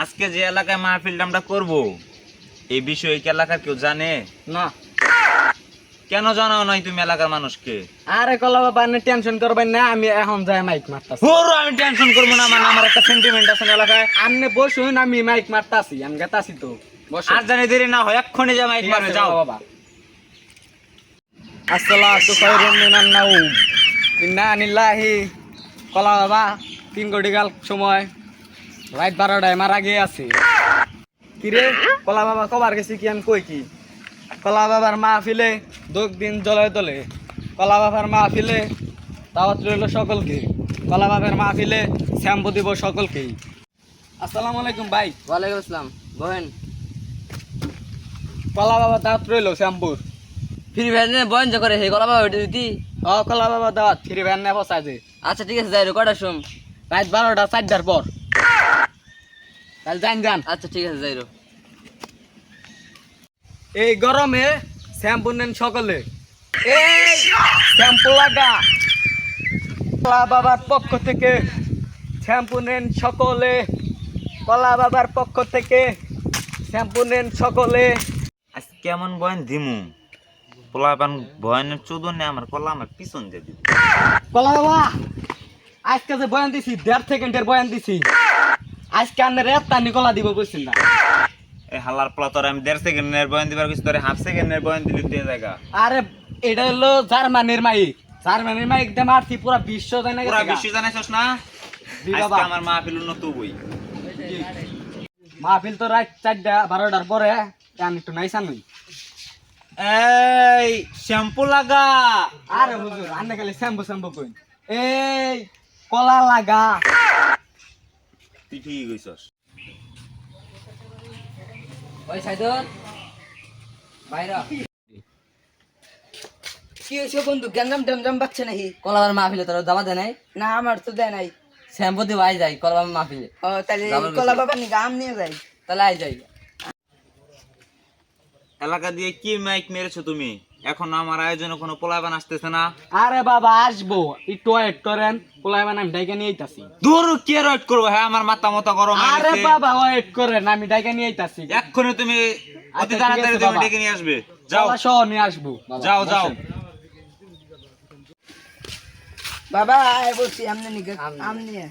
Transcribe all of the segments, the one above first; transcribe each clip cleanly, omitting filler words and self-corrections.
আজকে যে এলাকায় মাহফিলটা আমরা করবো এই বিষয়ে কি এলাকার কেউ জানে? না। কেন জানাও নাই তুমি এলাকার মানুষকে? আরে কলা বাবা আপনি টেনশন করবেন না, আমি এখন যাই মাইক মারতাছি। ওরো আমি টেনশন করবো না, আমার একটা সেন্টিমেন্ট আছে না এলাকায়। আপনি বসুন, আমি মাইক মারতাছি, আমি গেতাছি তো। বসুন। আর জানি দেরি না হয় এক্ষুনি যা মাইক ঠিক মারবে, আছে যাও। কলা বাবা। আসসালাতু খায়রুম মিনান নাওম। ইন্না লিল্লাহি। কলা বাবা 3 কোটি কাল সময় রাত 12টায় মারা গিয়ে আছে। কিরে কলা বাবা কবার গেছি কি আমি কই কি? কলা বাবার মাহফিলে দিন জলে তোলে। কলা বাবার মাহফিলে দাওয়াত রইল সকলকে। কলা বাবার মাহফিলে শ্যাম্পু দিব সকলকেই। আসসালামু আলাইকুম ভাই। ওয়ালাইকুম আসসালাম। বহেন। কলা বাবা দাওয়াত রইল শ্যাম্পুর। ফ্রি ভ্যানে বহেন যে করে হে কলা বাবা ওইটা দিতি। কলা বাবা দাওয়াত ফ্রি ভ্যান নেবো সাজে। আচ্ছা ঠিক আছে যাই রে, কটার সময়? রাত 12টা 4টার পর। তাহলে যান। আচ্ছা ঠিক আছে যাই রে। এই গরমে শ্যাম্পু নেন সকলে। এই শ্যাম্পু লাগা। কলা বাবার পক্ষ থেকে শ্যাম্পু নেন সকলে। কলা বাবার পক্ষ থেকে শ্যাম্পু নেন সকলে। আজ কেমন বয়ান দিমু? পোলাপান বয়ানের চোদন নেই, আমার কলা আমার পিছন দিয়ে দিব। কলা বাবা আজকে যে বয়ান দিছি 1.5 সেকেন্ডের বয়ান দিছি। আজকে আন্নের তানি কলা দিব বুঝছেন না? এই হালার পোলা তোর আমি 1.5 সেকেন্ডের বয়ান দিবার কিছু, তোর 1/2 সেকেন্ডের বয়ান দিলি তুই জায়গা। আরে এটা হলো জার্মানির মাইক। জার্মানির মাইক দিয়ে মারছি পুরা বিশ্ব জানে পুরা গেছে। বিশ্ব জানাইছস না? জি বাবা। আজকে আমার মাহফিল উন্নত বই। মাহফিল তো রাত 4টা 12টার পরে। আমি একটু নাইসান নই। এই শ্যাম্পু লাগা। আরে হুজুর আন্নে খালি শ্যাম্পু কই। এই কলা লাগা। তুই ঠিক কইছস। ওই সাইদর বাইরা। কি হয়েছে বন্ধু? গ্যাঞ্জাম ট্যাঞ্জাম বাচ্চা নাকি? কলা বাবার মাহফিলে তোর দাবা দেয় নাই? না আমার তো দেয় নাই। শ্যাম্পু দিয়ে আই যাই কলা বাবার মাহফিলে। ও তাহলে যাবার কলা গেছি। বাবা নিয়ে আম নিয়ে যাই। তাহলে আই যাই। এলাকা দিয়ে কি মাইক মেরেছো তুমি? এখন আমার আয়োজনে কোনো পোলাপান আসতেছে না। আরে বাবা আসবো, একটু ওয়েট করেন। পোলাই বানাম ডাইকা নিয়ে আইতাছি। দূর কে রয়েট করবো? হ্যাঁ আমার মাথা মতো গরম হয়ে আরে গেছে। বাবা ওয়েট করেন, আমি ডাইকা নিয়ে আইতাছি। এক্ষুনি তুমি আচ্ছা, অতি ঠিক তাড়াতাড়ি আছে তুমি বাবা। ডেকে নিয়ে আসবে। যাও কলা সহ নিয়ে আসবো বাবা, যাও যাও। বসেন। বাবা আয় বলছি আমনে নিকে আম নিয়ে।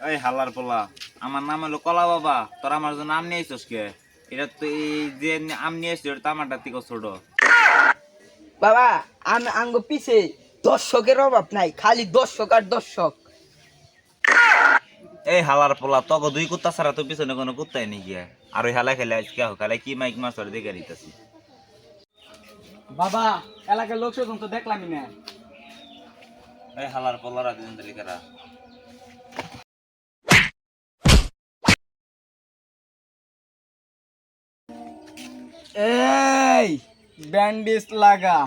এই হালার পোলা, আমার নাম হলো কলা বাবা, তোর আমার জন্য আম নিয়ে আইছস কে? এটা তো এই যে আম নিয়ে আসছিস, এটা তো আমারটা থেকে ছোট। বাবা আঙ্গ পিছে দর্শকের অভাব নাই, খালি দর্শক আর দর্শক। এই হালার পোলা, তোকে 2 কুত্তা ছাড়া তো পিছনে কোনো কুত্তাই নেই গিয়া। আর ওই হালা খেলে আজকে খালে কি মাইক মাছ দেখে নিতেছি। বাবা এলাকার লোক স্বজন তো দেখলামই না। এই হালার পোলারা দুজন তালিকারা। এই ব্যান্ডেজ লাগা।